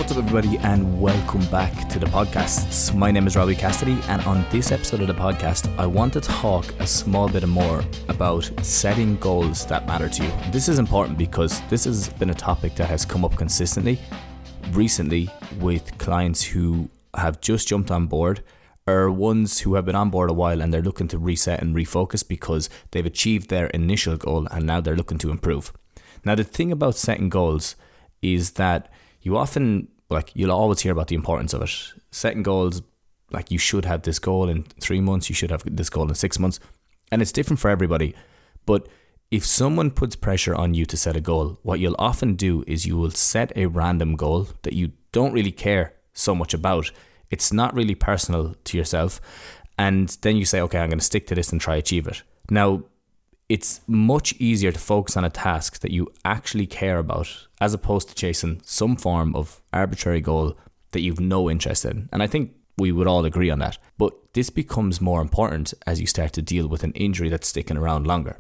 What's up, everybody, and welcome back to the podcasts. My name is Robbie Cassidy, and on this episode of the podcast, I want to talk a small bit more about setting goals that matter to you. This is important because this has been a topic that has come up consistently recently with clients who have just jumped on board, or ones who have been on board a while and they're looking to reset and refocus because they've achieved their initial goal and now they're looking to improve. Now, the thing about setting goals is that you'll always hear about the importance of it. Setting goals, like you should have this goal in 3 months, you should have this goal in 6 months, and it's different for everybody. But if someone puts pressure on you to set a goal, what you'll often do is you will set a random goal that you don't really care so much about. It's not really personal to yourself. And then you say, okay, I'm going to stick to this and try achieve it. Now, it's much easier to focus on a task that you actually care about as opposed to chasing some form of arbitrary goal that you've no interest in. And I think we would all agree on that. But this becomes more important as you start to deal with an injury that's sticking around longer,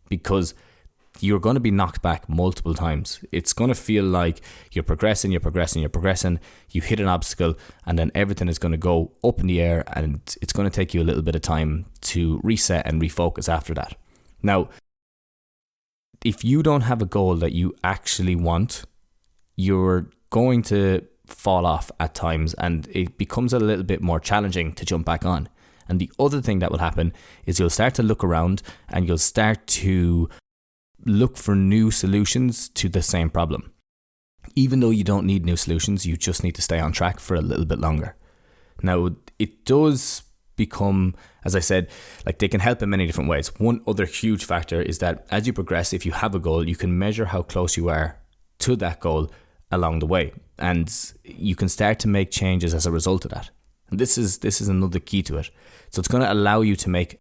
because you're going to be knocked back multiple times. It's going to feel like you're progressing, you hit an obstacle, and then everything is going to go up in the air, and it's going to take you a little bit of time to reset and refocus after that. Now, if you don't have a goal that you actually want, you're going to fall off at times, and it becomes a little bit more challenging to jump back on. And the other thing that will happen is you'll start to look around and you'll start to look for new solutions to the same problem. Even though you don't need new solutions, you just need to stay on track for a little bit longer. Now, it does become, as I said, like they can help in many different ways. One other huge factor is that as you progress, if you have a goal, you can measure how close you are to that goal along the way, and you can start to make changes as a result of that. And this is another key to it. So it's going to allow you to make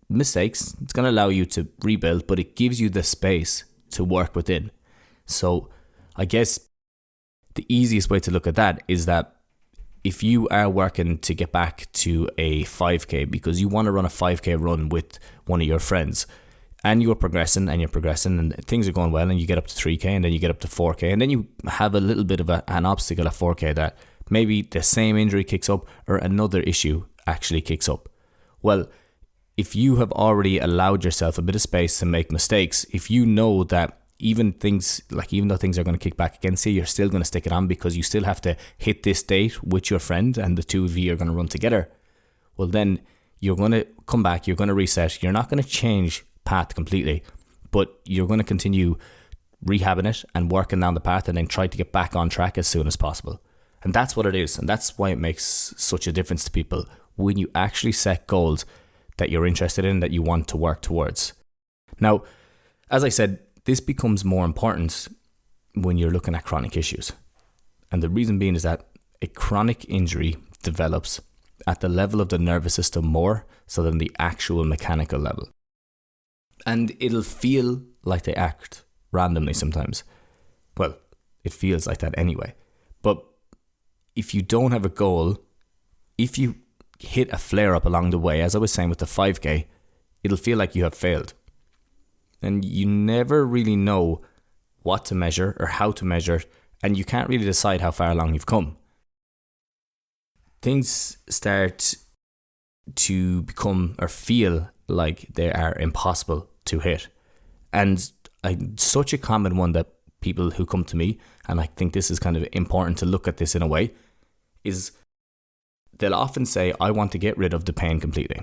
mistakes, it's going to allow you to rebuild, but it gives you the space to work within. So I guess the easiest way to look at that is that if you are working to get back to a 5K because you want to run a 5K run with one of your friends, and you're progressing and things are going well, and you get up to 3K and then you get up to 4K, and then you have a little bit of an obstacle at 4K that maybe the same injury kicks up or another issue actually kicks up. Well, if you have already allowed yourself a bit of space to make mistakes, if you know that even though things are going to kick back against you, you're still going to stick it on because you still have to hit this date with your friend and the two of you are going to run together, well, then you're going to come back, you're going to reset, you're not going to change path completely, but you're going to continue rehabbing it and working down the path and then try to get back on track as soon as possible. And that's what it is, and that's why it makes such a difference to people when you actually set goals that you're interested in, that you want to work towards. Now, as I said, this becomes more important when you're looking at chronic issues. And the reason being is that a chronic injury develops at the level of the nervous system more so than the actual mechanical level. And it'll feel like they act randomly sometimes. Well, it feels like that anyway. But if you don't have a goal, if you hit a flare up along the way, as I was saying with the 5K, it'll feel like you have failed. And you never really know what to measure or how to measure it, and you can't really decide how far along you've come. Things start to become or feel like they are impossible to hit. And such a common one that people who come to me, and I think this is kind of important to look at this in a way, is they'll often say, I want to get rid of the pain completely.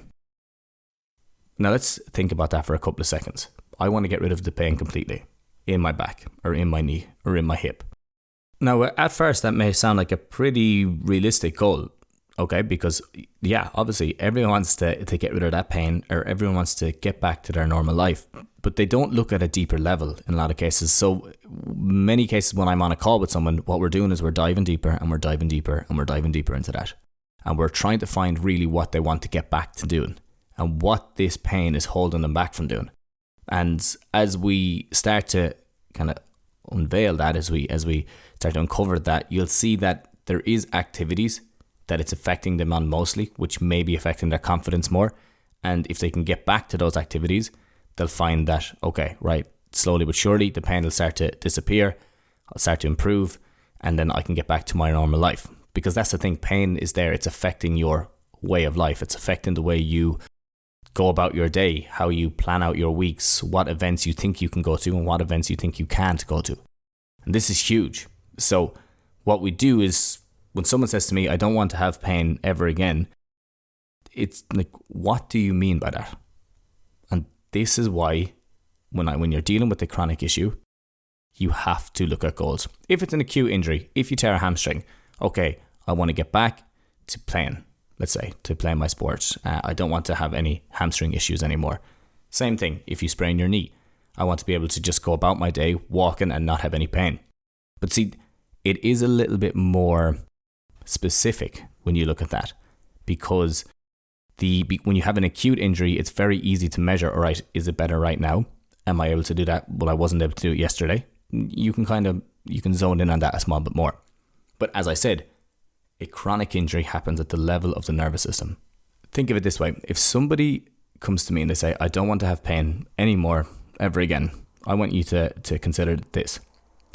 Now let's think about that for a couple of seconds. I want to get rid of the pain completely in my back or in my knee or in my hip. Now, at first, that may sound like a pretty realistic goal, okay? Because, yeah, obviously, everyone wants to get rid of that pain, or everyone wants to get back to their normal life. But they don't look at a deeper level in a lot of cases. So many cases when I'm on a call with someone, what we're doing is we're diving deeper and we're diving deeper and we're diving deeper into that. And we're trying to find really what they want to get back to doing and what this pain is holding them back from doing. And as we start to kind of unveil that, as we start to uncover that, you'll see that there is activities that it's affecting them on mostly, which may be affecting their confidence more. And if they can get back to those activities, they'll find that, okay, right, slowly but surely, the pain will start to disappear, it'll start to improve, and then I can get back to my normal life. Because that's the thing, pain is there. It's affecting your way of life. It's affecting the way you go about your day, how you plan out your weeks, what events you think you can go to and what events you think you can't go to. And this is huge. So what we do is, when someone says to me, I don't want to have pain ever again, it's like, what do you mean by that? And this is why when you're dealing with the chronic issue, you have to look at goals. If it's an acute injury, if you tear a hamstring, okay, I want to get back to playing, let's say, to playing my sport. I don't want to have any hamstring issues anymore. Same thing, if you sprain your knee, I want to be able to just go about my day walking and not have any pain. But see, it is a little bit more specific when you look at that, because when you have an acute injury, it's very easy to measure, all right, is it better right now? Am I able to do that? Well, I wasn't able to do it yesterday. You can zone in on that a small bit more. But as I said, a chronic injury happens at the level of the nervous system. Think of it this way. If somebody comes to me and they say, I don't want to have pain anymore ever again, I want you to consider this.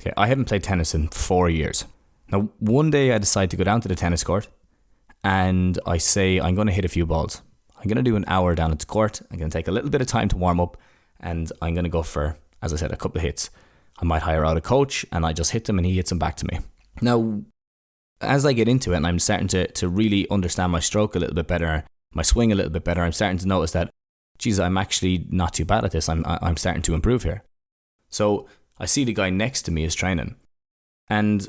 Okay, I haven't played tennis in 4 years. Now, one day I decide to go down to the tennis court and I say, I'm going to hit a few balls. I'm going to do an hour down at the court. I'm going to take a little bit of time to warm up and I'm going to go for, as I said, a couple of hits. I might hire out a coach and I just hit them and he hits them back to me. Now, as I get into it and I'm starting to really understand my stroke a little bit better, my swing a little bit better, I'm starting to notice that, geez, I'm actually not too bad at this. I'm starting to improve here. So I see the guy next to me is training and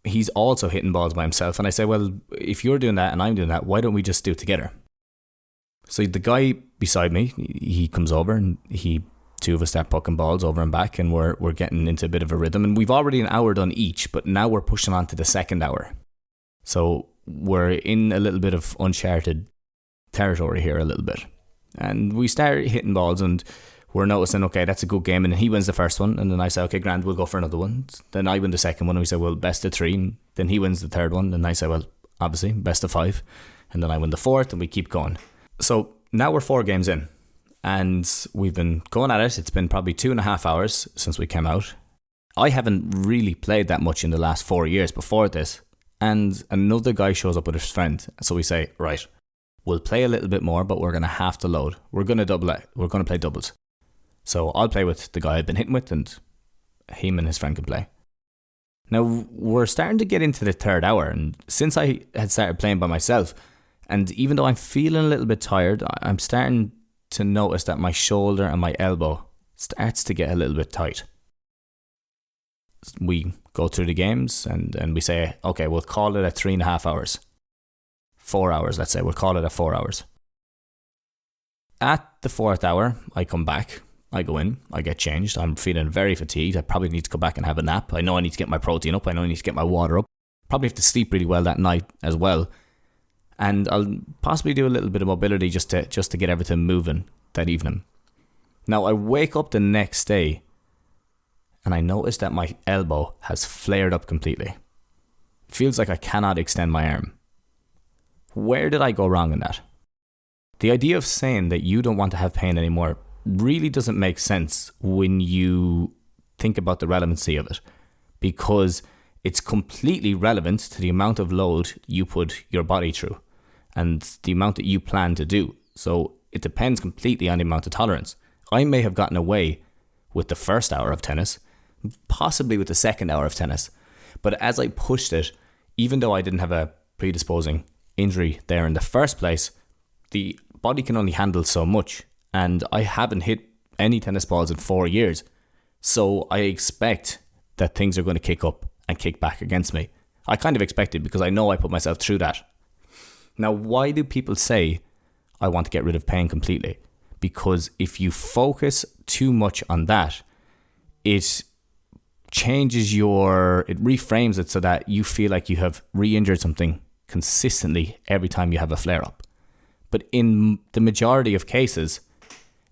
he's also hitting balls by himself. And I say, well, if you're doing that and I'm doing that, why don't we just do it together? So the guy beside me, he comes over and two of us start pucking balls over and back and we're getting into a bit of a rhythm. And we've already an hour done each, but now we're pushing on to the second hour. So we're in a little bit of uncharted territory here a little bit. And we start hitting balls and we're noticing, okay, that's a good game. And he wins the first one. And then I say, okay, grand, we'll go for another one. Then I win the second one. And we say, well, best of 3. And then he wins the third one. And I say, well, obviously, best of 5. And then I win the fourth and we keep going. So now we're 4 games in. And we've been going at it. It's been probably 2.5 hours since we came out. I haven't really played that much in the last 4 years before this. And another guy shows up with his friend. So we say, right, we'll play a little bit more, but we're going to have to load. We're going to double it. We're going to play doubles. So I'll play with the guy I've been hitting with and him and his friend can play. Now we're starting to get into the third hour. And since I had started playing by myself, and even though I'm feeling a little bit tired, I'm starting to notice that my shoulder and my elbow starts to get a little bit tight. We go through the games and we say, okay, we'll call it at 3.5 hours. 4 hours, let's say. We'll call it at 4 hours. At the 4th hour, I come back. I go in. I get changed. I'm feeling very fatigued. I probably need to go back and have a nap. I know I need to get my protein up. I know I need to get my water up. Probably have to sleep really well that night as well. And I'll possibly do a little bit of mobility just to get everything moving that evening. Now, I wake up the next day and I notice that my elbow has flared up completely. It feels like I cannot extend my arm. Where did I go wrong in that? The idea of saying that you don't want to have pain anymore really doesn't make sense when you think about the relevancy of it, because it's completely relevant to the amount of load you put your body through and the amount that you plan to do. So it depends completely on the amount of tolerance. I may have gotten away with the first hour of tennis, possibly with the second hour of tennis, but as I pushed it, even though I didn't have a predisposing injury there in the first place, the body can only handle so much. And I haven't hit any tennis balls in 4 years. So I expect that things are going to kick up and kick back against me. I kind of expect it because I know I put myself through that. Now, why do people say I want to get rid of pain completely? Because if you focus too much on that, it reframes it so that you feel like you have re-injured something consistently every time you have a flare-up. But in the majority of cases,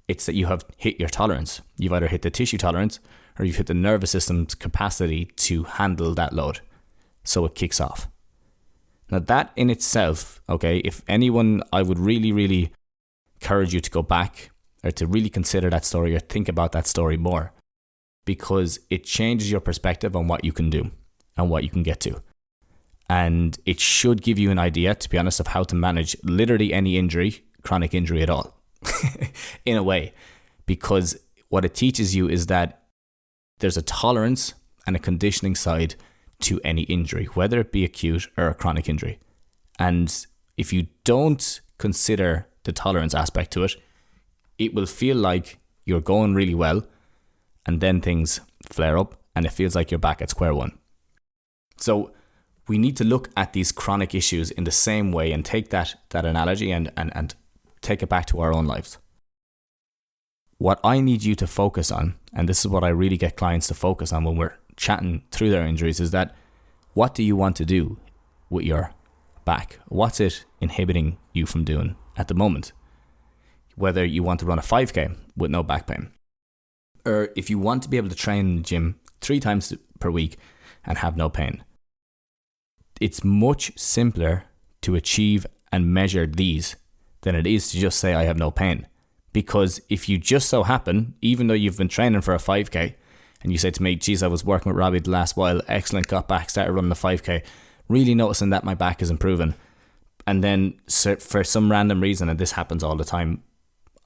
it's that you have hit your tolerance. You've either hit the tissue tolerance or you've hit the nervous system's capacity to handle that load. So it kicks off. Now that in itself, okay, if anyone, I would really, really encourage you to go back or to really consider that story or think about that story more, because it changes your perspective on what you can do. and what you can get to. And it should give you an idea, to be honest, of how to manage literally any injury, chronic injury at all, in a way. Because what it teaches you is that there's a tolerance and a conditioning side to any injury, whether it be acute or a chronic injury. And if you don't consider the tolerance aspect to it, it will feel like you're going really well, and then things flare up and it feels like you're back at square one. So we need to look at these chronic issues in the same way and take that analogy and take it back to our own lives. What I need you to focus on, and this is what I really get clients to focus on when we're chatting through their injuries, is that what do you want to do with your back? What's it inhibiting you from doing at the moment? Whether you want to run a 5K with no back pain, or if you want to be able to train in the gym 3 times per week and have no pain. It's much simpler to achieve and measure these than it is to just say I have no pain. Because if you just so happen, even though you've been training for a 5K, and you say to me, geez, I was working with Robbie the last while, excellent, got back, started running the 5K, really noticing that my back is improving. And then for some random reason, and this happens all the time,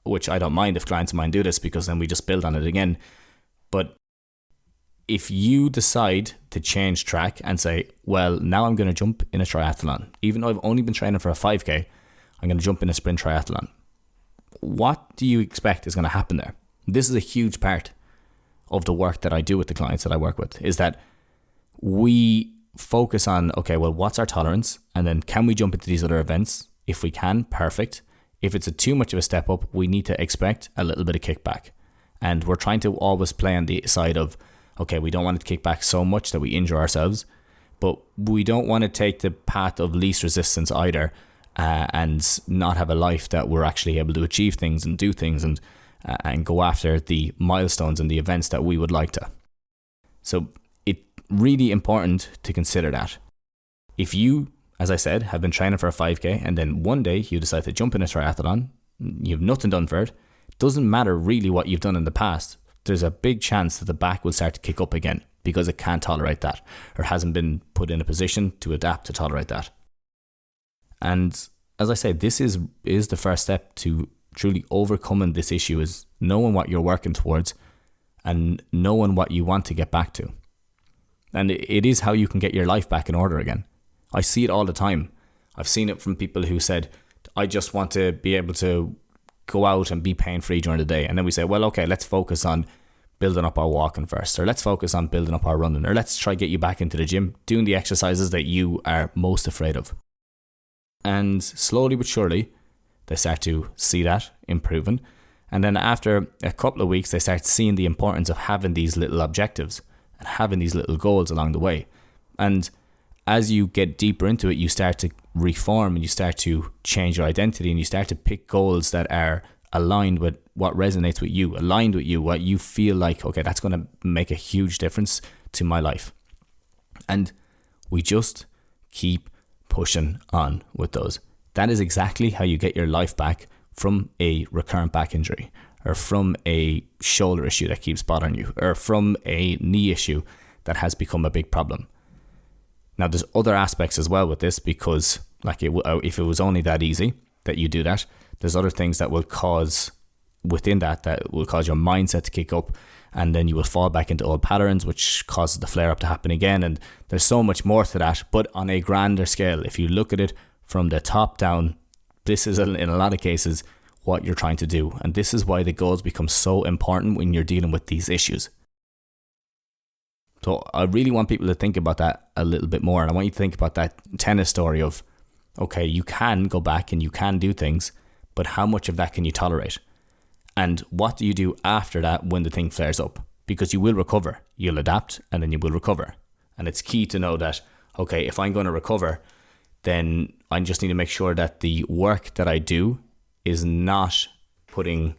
which I don't mind if clients of mine do this, because then we just build on it again. But if you decide to change track and say, well, now I'm going to jump in a triathlon, even though I've only been training for a 5K, I'm going to jump in a sprint triathlon. What do you expect is going to happen there? This is a huge part of the work that I do with the clients that I work with, is that we focus on, okay, well, what's our tolerance? And then can we jump into these other events? If we can, perfect. If it's too much of a step up, we need to expect a little bit of kickback. And we're trying to always play on the side of, okay, we don't want it to kick back so much that we injure ourselves, but we don't want to take the path of least resistance either, and not have a life that we're actually able to achieve things and do things and go after the milestones and the events that we would like to. So it's really important to consider that. If you, as I said, have been training for a 5K and then one day you decide to jump in a triathlon, you've nothing done for it, doesn't matter really what you've done in the past, there's a big chance that the back will start to kick up again because it can't tolerate that, or hasn't been put in a position to adapt to tolerate that. And as I say, this is the first step to truly overcoming this issue, is knowing what you're working towards and knowing what you want to get back to. And it is how you can get your life back in order again. I see it all the time. I've seen it from people who said, I just want to be able to go out and be pain-free during the day. And then we say, well, okay, let's focus on building up our walking first, or let's focus on building up our running, or let's try get you back into the gym, doing the exercises that you are most afraid of. And slowly but surely, they start to see that improving. And then after a couple of weeks, they start seeing the importance of having these little objectives and having these little goals along the way. And as you get deeper into it, you start to reform and you start to change your identity, and you start to pick goals that are aligned with what resonates with you, aligned with you, what you feel like, okay, that's going to make a huge difference to my life. And we just keep pushing on with those. That is exactly how you get your life back from a recurrent back injury, or from a shoulder issue that keeps bothering you, or from a knee issue that has become a big problem. Now, there's other aspects as well with this, because if it was only that easy that you do that, there's other things that will cause within that will cause your mindset to kick up, and then you will fall back into old patterns, which causes the flare up to happen again. And there's so much more to that, but on a grander scale, if you look at it from the top down, this is in a lot of cases what you're trying to do. And this is why the goals become so important when you're dealing with these issues. So I really want people to think about that a little bit more. And I want you to think about that tennis story of, okay, you can go back and you can do things, but how much of that can you tolerate? And what do you do after that when the thing flares up? Because you will recover, you'll adapt, and then you will recover. And it's key to know that, okay, if I'm going to recover, then I just need to make sure that the work that I do is not putting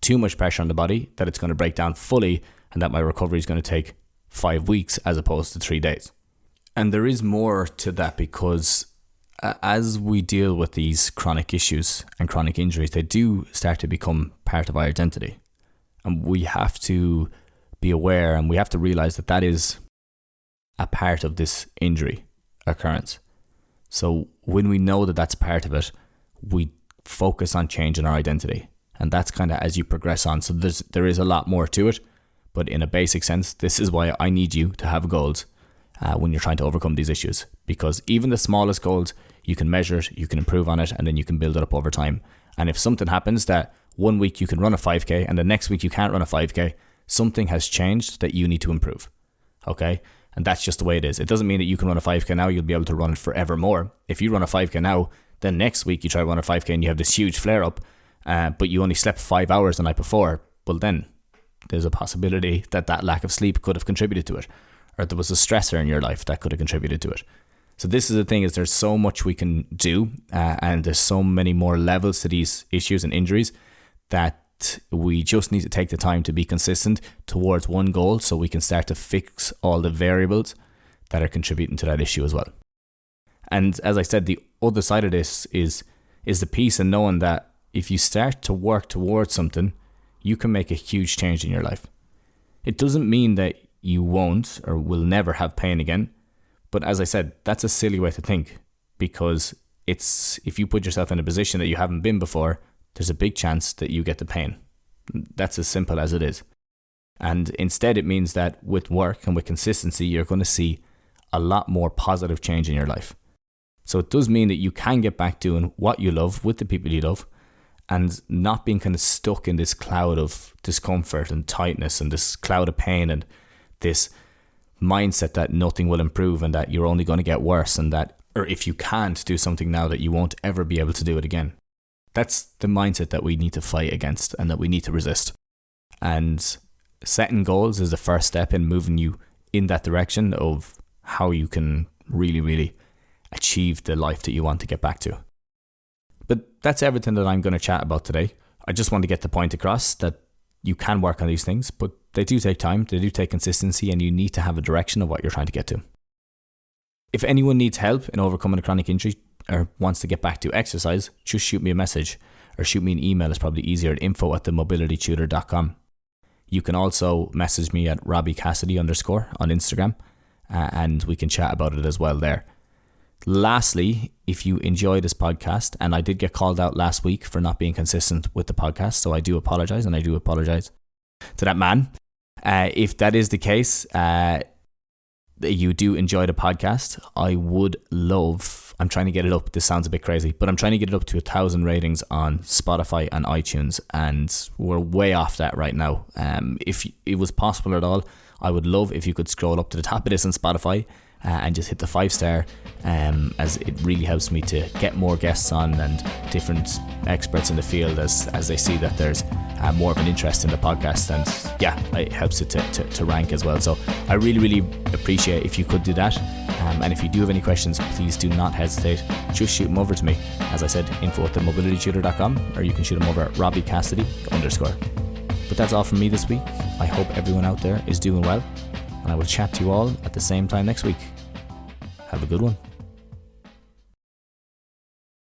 too much pressure on the body, that it's going to break down fully, and that my recovery is going to take 5 weeks as opposed to 3 days. And there is more to that, because as we deal with these chronic issues and chronic injuries, they do start to become part of our identity. And we have to be aware, and we have to realize that is a part of this injury occurrence. So when we know that that's part of it, we focus on changing our identity. And that's kind of as you progress on. So there is a lot more to it. But in a basic sense, this is why I need you to have goals when you're trying to overcome these issues. Because even the smallest goals, you can measure it, you can improve on it, and then you can build it up over time. And if something happens that one week you can run a 5K and the next week you can't run a 5K, something has changed that you need to improve. Okay? And that's just the way it is. It doesn't mean that you can run a 5K now, you'll be able to run it forevermore. If you run a 5K now, then next week you try to run a 5K and you have this huge flare up, but you only slept 5 hours the night before, well then there's a possibility that that lack of sleep could have contributed to it, or there was a stressor in your life that could have contributed to it. So this is the thing, is there's so much we can do, and there's so many more levels to these issues and injuries that we just need to take the time to be consistent towards one goal so we can start to fix all the variables that are contributing to that issue as well. And as I said, the other side of this is the peace in knowing that if you start to work towards something, you can make a huge change in your life. It doesn't mean that you won't or will never have pain again. But as I said, that's a silly way to think, because if you put yourself in a position that you haven't been before, there's a big chance that you get the pain. That's as simple as it is. And instead, it means that with work and with consistency, you're going to see a lot more positive change in your life. So it does mean that you can get back doing what you love with the people you love, and not being kind of stuck in this cloud of discomfort and tightness and this cloud of pain and this mindset that nothing will improve and that you're only going to get worse, and that, or if you can't do something now, that you won't ever be able to do it again. That's the mindset that we need to fight against and that we need to resist. And setting goals is the first step in moving you in that direction of how you can really, really achieve the life that you want to get back to. But that's everything that I'm going to chat about today. I just want to get the point across that you can work on these things, but they do take time, they do take consistency, and you need to have a direction of what you're trying to get to. If anyone needs help in overcoming a chronic injury or wants to get back to exercise, just shoot me a message or shoot me an email. It's probably easier at info@themobilitytutor.com. You can also message me at RobbieCassidy_ on Instagram, and we can chat about it as well there. Lastly, if you enjoy this podcast, and I did get called out last week for not being consistent with the podcast, so I do apologize, and I do apologize to that man. If that is the case, you do enjoy the podcast, I would love, I'm trying to get it up, this sounds a bit crazy, but I'm trying to get it up to 1,000 ratings on Spotify and iTunes, and we're way off that right now. If it was possible at all, I would love if you could scroll up to the top of this on Spotify and just hit the 5-star, as it really helps me to get more guests on and different experts in the field as they see that there's more of an interest in the podcast, and yeah, it helps it to rank as well. So I really, really appreciate if you could do that, and if you do have any questions, please do not hesitate, just shoot them over to me. As I said, info@themobilitytutor.com, or you can shoot them over at RobbieCassidy_. But that's all from me this week. I hope everyone out there is doing well, and I will chat to you all at the same time next week. Have a good one.